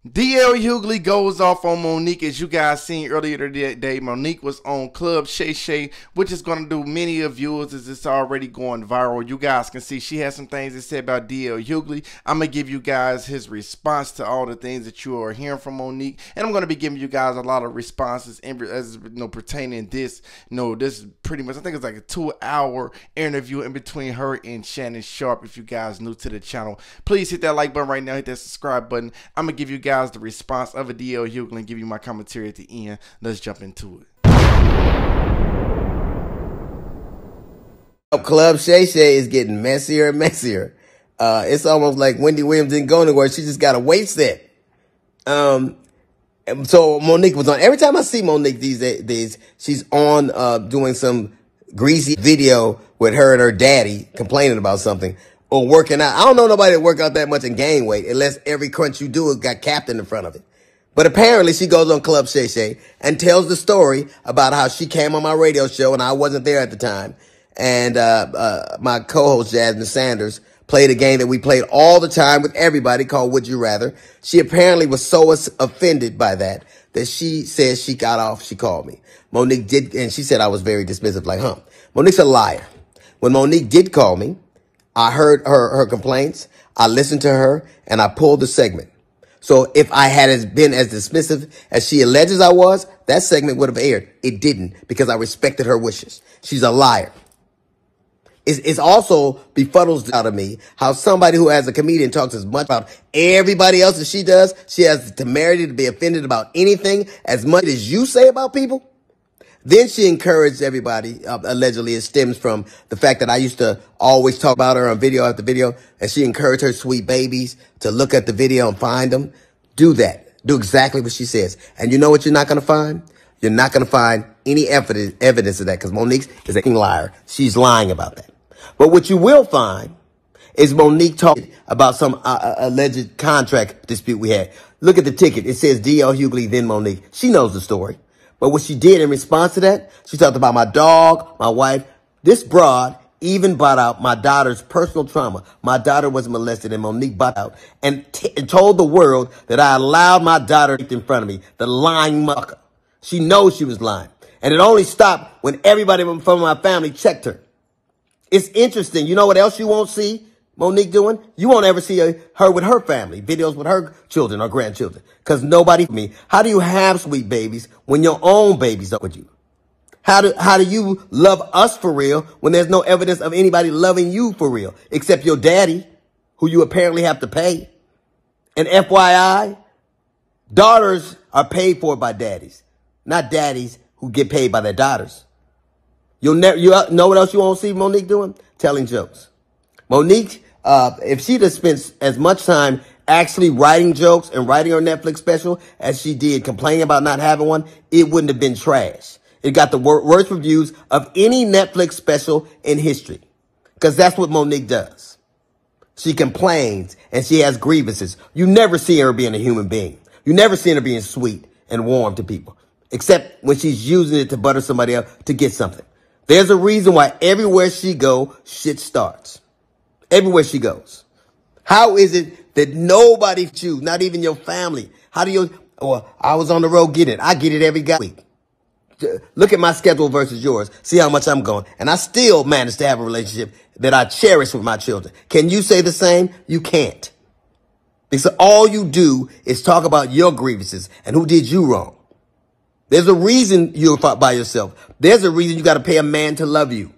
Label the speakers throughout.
Speaker 1: DL Hughley goes off on Monique. As you guys seen earlier today, Monique was on Club Shay, which is going to do many of viewers as it's already going viral. You guys can see she has some things to say about DL Hughley. I'm going to give you guys his response to all the things that you are hearing from Monique. And I'm going to be giving you guys a lot of responses as pertaining this. This is pretty much, I think it's like a 2-hour interview in between her and Shannon Sharp. If you guys new to the channel, please hit that like button right now. Hit that subscribe button. I'm going to give you guys the response of a DL Hughley and give you my commentary at the end. Let's jump into
Speaker 2: it. Club Shay is getting messier and messier. It's almost like Wendy Williams didn't go anywhere. She just got a weight set. So Monique was on. Every time I see Monique these days, she's on doing some greasy video with her and her daddy complaining about something. Or working out. I don't know nobody that work out that much and gain weight unless every crunch you do got Captain in front of it. But apparently she goes on Club Shay and tells the story about how she came on my radio show and I wasn't there at the time. And my co-host Jasmine Sanders played a game that we played all the time with everybody called Would You Rather. She apparently was so offended by that she says she got off. She called me. Monique did, and she said I was very dismissive, like, Monique's a liar. When Monique did call me, I heard her complaints, I listened to her, and I pulled the segment. So if I had been as dismissive as she alleges I was, that segment would have aired. It didn't, because I respected her wishes. She's a liar. It's also befuddles out of me how somebody who as a comedian talks as much about everybody else as she does, she has the temerity to be offended about anything as much as you say about people. Then she encouraged everybody, allegedly it stems from the fact that I used to always talk about her on video after video, and she encouraged her sweet babies to look at the video and find them. Do that. Do exactly what she says. And you know what you're not going to find? You're not going to find any evidence of that because Monique is a liar. She's lying about that. But what you will find is Monique talking about some alleged contract dispute we had. Look at the ticket. It says DL Hughley, then Monique. She knows the story. But what she did in response to that, she talked about my dog, my wife. This broad even brought out my daughter's personal trauma. My daughter was molested, and Monique brought out and told the world that I allowed my daughter in front of me, the lying mucker. She knows she was lying. And it only stopped when everybody from my family checked her. It's interesting. You know what else you won't see Monique doing? You won't ever see her with her family, videos with her children or grandchildren, because nobody me. How do you have sweet babies when your own babies are with you? How do you love us for real when there's no evidence of anybody loving you for real, except your daddy, who you apparently have to pay? And FYI, daughters are paid for by daddies, not daddies who get paid by their daughters. You know what else you won't see Monique doing? Telling jokes. Monique, if she'd have spent as much time actually writing jokes and writing her Netflix special as she did complaining about not having one, it wouldn't have been trash. It got the worst reviews of any Netflix special in history. Because that's what Monique does. She complains and she has grievances. You never see her being a human being. You never see her being sweet and warm to people. Except when she's using it to butter somebody up to get something. There's a reason why everywhere she goes, shit starts. Everywhere she goes. How is it that nobody chooses, not even your family? How do you, I was on the road getting it. I get it every week. Look at my schedule versus yours. See how much I'm going. And I still manage to have a relationship that I cherish with my children. Can you say the same? You can't. Because all you do is talk about your grievances and who did you wrong. There's a reason you're by yourself. There's a reason you got to pay a man to love you.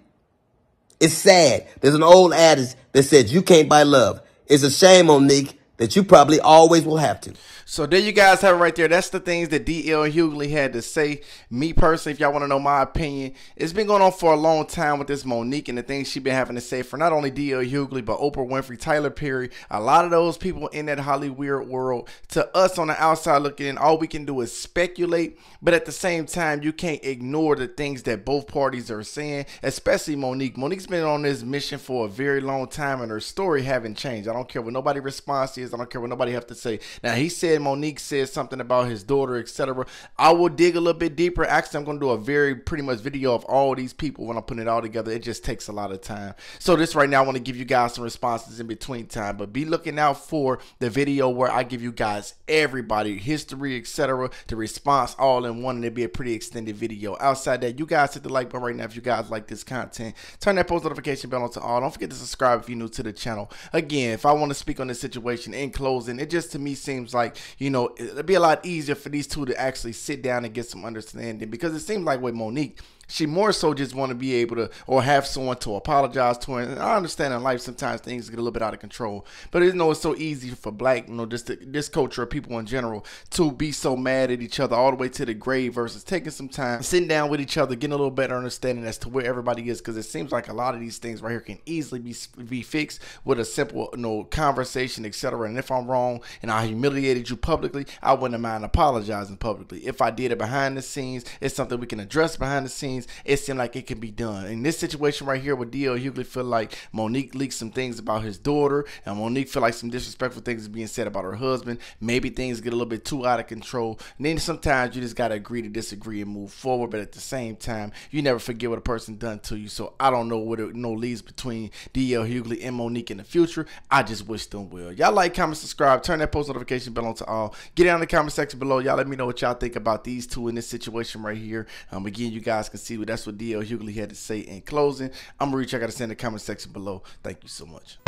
Speaker 2: It's sad. There's an old adage that says you can't buy love. It's a shame, Monique, that you probably always will have to.
Speaker 1: So there you guys have it right there. That's the things that DL Hughley had to say. Me personally, if y'all want to know my opinion, it's been going on for a long time with this Monique and the things she's been having to say for not only DL Hughley, but Oprah Winfrey, Tyler Perry, a lot of those people in that Hollywood world. To us on the outside looking in, all we can do is speculate. But at the same time, you can't ignore the things that both parties are saying, especially Monique. Monique's been on this mission for a very long time, and her story haven't changed. I don't care what nobody response is. is. I don't care what nobody have to say. Now, he said Monique said something about his daughter, etc. I will dig a little bit deeper. Actually, I'm going to do a very pretty much video of all these people when I'm putting it all together. It just takes a lot of time. So this right now, I want to give you guys some responses in between time. But be looking out for the video where I give you guys everybody, history, etc. the response all in one, and it'll be a pretty extended video. Outside that, you guys hit the like button right now if you guys like this content. Turn that post notification bell on to all. Don't forget to subscribe if you're new to the channel. Again, if I want to speak on this situation in closing, it just to me seems like, you know, it'd be a lot easier for these two to actually sit down and get some understanding, because it seems like with Monique, she more so just want to be able to, or have someone to apologize to her. And I understand in life sometimes things get a little bit out of control, but you know, it's so easy for black, you know, just this culture of people in general to be so mad at each other all the way to the grave versus taking some time, sitting down with each other, getting a little better understanding as to where everybody is, because it seems like a lot of these things right here can easily be fixed with a simple, you know, conversation, etc. And if I'm wrong and I humiliated you publicly, I wouldn't mind apologizing publicly. If I did it behind the scenes, it's something we can address behind the scenes. It seemed like it can be done. In this situation right here with D.L. Hughley, feel like Monique leaked some things about his daughter, and Monique feel like some disrespectful things is being said about her husband. Maybe things get a little bit too out of control. And then sometimes you just got to agree to disagree and move forward, but at the same time, you never forget what a person done to you. So I don't know what it leads between D.L. Hughley and Monique in the future. I just wish them well. Y'all like, comment, subscribe, turn that post notification bell on to all. Get down in the comment section below. Y'all let me know what y'all think about these two in this situation right here. Again, you guys can see that's what D.L. Hughley had to say in closing. I'm Monique. I got to say in the comment section below. Thank you so much.